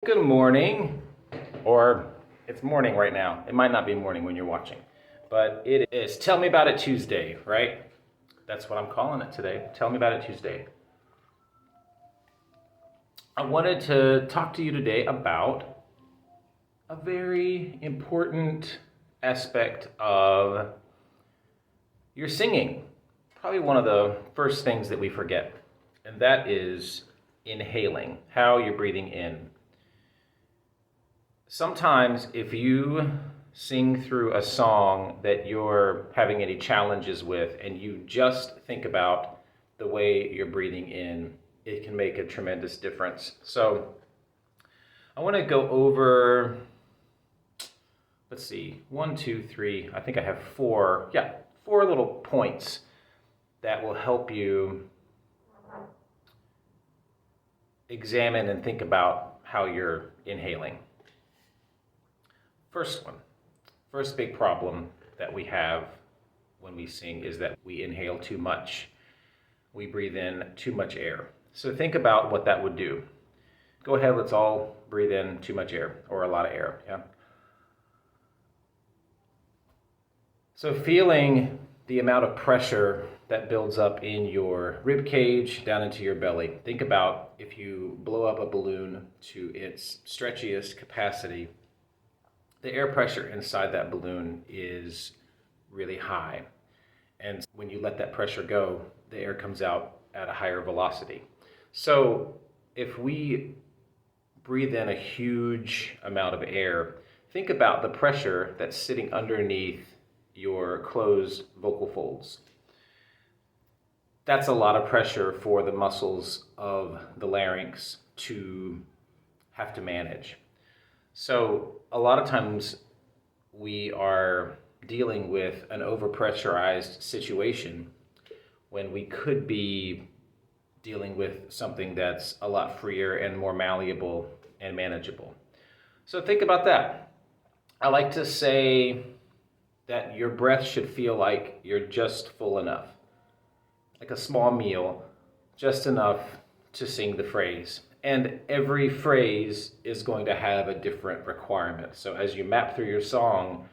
Good morning, or it's morning right now. It might not be morning when you're watching, but it is Tell Me About It Tuesday, right? That's what I'm calling it today. Tell Me About It Tuesday. I wanted to talk to you today about a very important aspect of your singing. Probably one of the first things that we forget, and that is inhaling, how you're breathing in. Sometimes if you sing through a song that you're having any challenges with and you just think about the way you're breathing in, it can make a tremendous difference. So I want to go over, let's see, 1, 2, 3, I think I have four little points that will help you examine and think about how you're inhaling. First big problem that we have when we sing is that we inhale too much. We breathe in too much air. So think about what that would do. Go ahead, let's all breathe in too much air, or a lot of air, yeah? So feeling the amount of pressure that builds up in your rib cage down into your belly. Think about if you blow up a balloon to its stretchiest capacity, the air pressure inside that balloon is really high. And when you let that pressure go, the air comes out at a higher velocity. So if we breathe in a huge amount of air, think about the pressure that's sitting underneath your closed vocal folds. That's a lot of pressure for the muscles of the larynx to have to manage. So a lot of times we are dealing with an overpressurized situation when we could be dealing with something that's a lot freer and more malleable and manageable. So think about that. I like to say that your breath should feel like you're just full enough, like a small meal, just enough to sing the phrase. And every phrase is going to have a different requirement. So as you map through your song,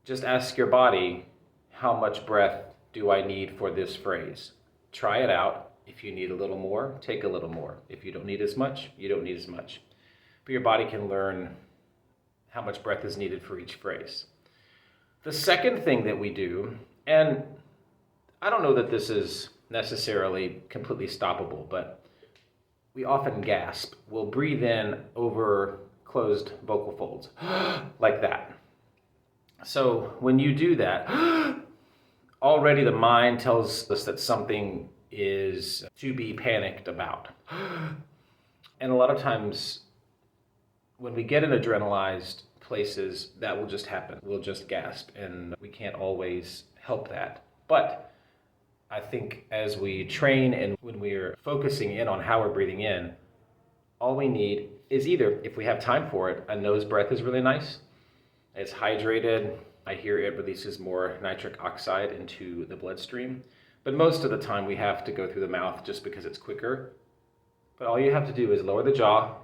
just ask your body, how much breath do I need for this phrase? Try it out. If you need a little more, take a little more. If you don't need as much, you don't need as much. But your body can learn how much breath is needed for each phrase. The second thing that we do, and I don't know that this is necessarily completely stoppable, but we often gasp. We'll breathe in over closed vocal folds, like that. So when you do that, already the mind tells us that something is to be panicked about. And a lot of times when we get in adrenalized places, that will just happen. We'll just gasp, and we can't always help that. But I think as we train and when we're focusing in on how we're breathing in, all we need is either, if we have time for it, a nose breath is really nice. It's hydrated. I hear it releases more nitric oxide into the bloodstream. But most of the time we have to go through the mouth just because it's quicker. But all you have to do is lower the jaw,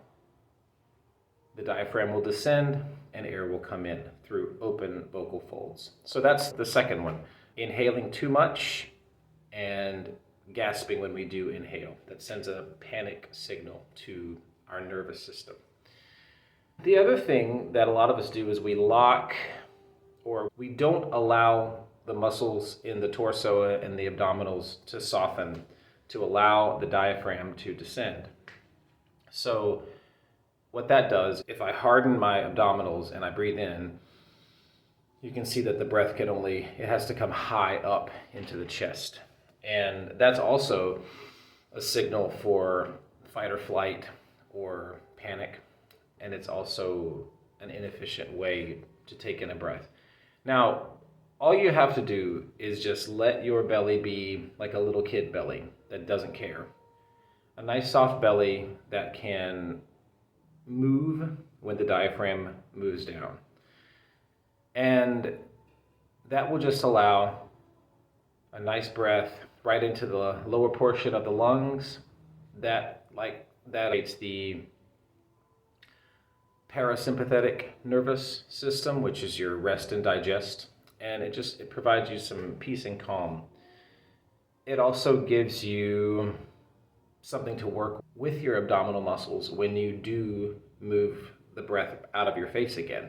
the diaphragm will descend, and air will come in through open vocal folds. So that's the second one. Inhaling too much and gasping when we do inhale. That sends a panic signal to our nervous system. The other thing that a lot of us do is we lock, or we don't allow the muscles in the torso and the abdominals to soften, to allow the diaphragm to descend. So what that does, if I harden my abdominals and I breathe in, you can see that the breath it has to come high up into the chest. And that's also a signal for fight or flight or panic. And it's also an inefficient way to take in a breath. Now, all you have to do is just let your belly be like a little kid belly that doesn't care. A nice soft belly that can move when the diaphragm moves down. And that will just allow a nice breath right into the lower portion of the lungs that creates the parasympathetic nervous system, which is your rest and digest, and it provides you some peace and calm. It also gives you something to work with your abdominal muscles when you do move the breath out of your face again.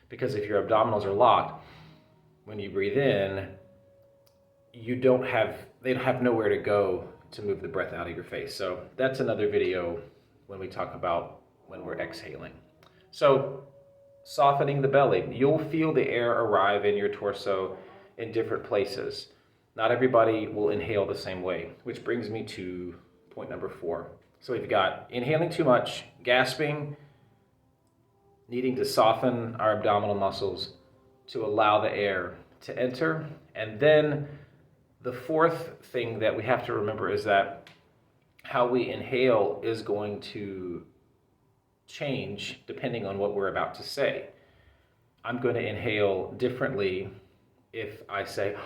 Because if your abdominals are locked, when you breathe in, they have nowhere to go to move the breath out of your face. So that's another video when we talk about when we're exhaling. So softening the belly, you'll feel the air arrive in your torso in different places. Not everybody will inhale the same way, which brings me to point number 4. So we've got inhaling too much, gasping, needing to soften our abdominal muscles to allow the air to enter. And then the fourth thing that we have to remember is that how we inhale is going to change depending on what we're about to say. I'm going to inhale differently if I say,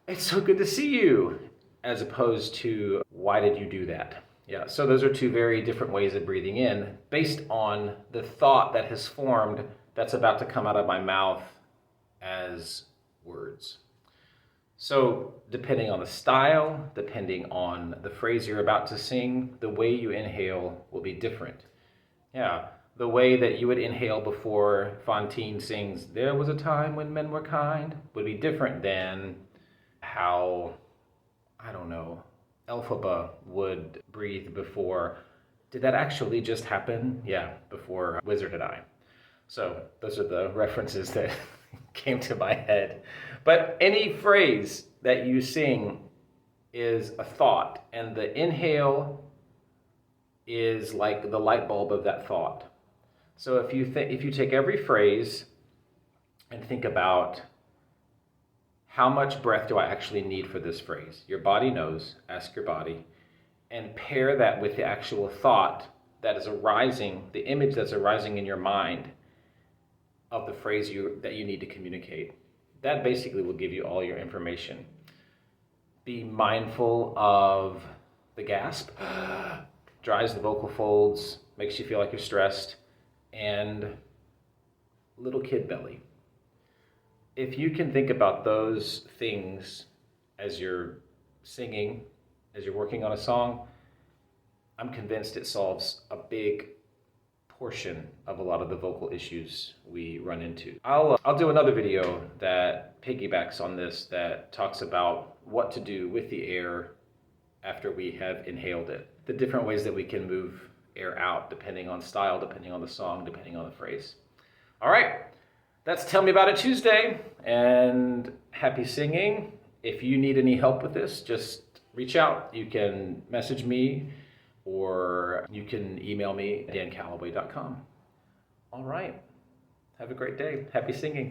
"It's so good to see you," as opposed to, "Why did you do that?" Yeah, so those are two very different ways of breathing in based on the thought that has formed that's about to come out of my mouth as words. So depending on the style, depending on the phrase you're about to sing, the way you inhale will be different. Yeah, the way that you would inhale before Fontaine sings, "There was a time when men were kind," would be different than how, I don't know, Elphaba would breathe before, "Did that actually just happen?" Yeah, before Wizard and I. So those are the references that came to my head. But any phrase that you sing is a thought, and the inhale is like the light bulb of that thought. So if you take every phrase and think about how much breath do I actually need for this phrase? Your body knows, ask your body, and pair that with the actual thought that is arising, the image that's arising in your mind of the phrase that you need to communicate. That basically will give you all your information. Be mindful of the gasp, dries the vocal folds, makes you feel like you're stressed, and little kid belly. If you can think about those things as you're singing, as you're working on a song, I'm convinced it solves a big portion of a lot of the vocal issues we run into. I'll do another video that piggybacks on this, that talks about what to do with the air after we have inhaled it. The different ways that we can move air out depending on style, depending on the song, depending on the phrase. All right. That's Tell Me About It Tuesday, and happy singing. If you need any help with this, just reach out. You can message me or you can email me at dancalloway.com. All right. Have a great day. Happy singing.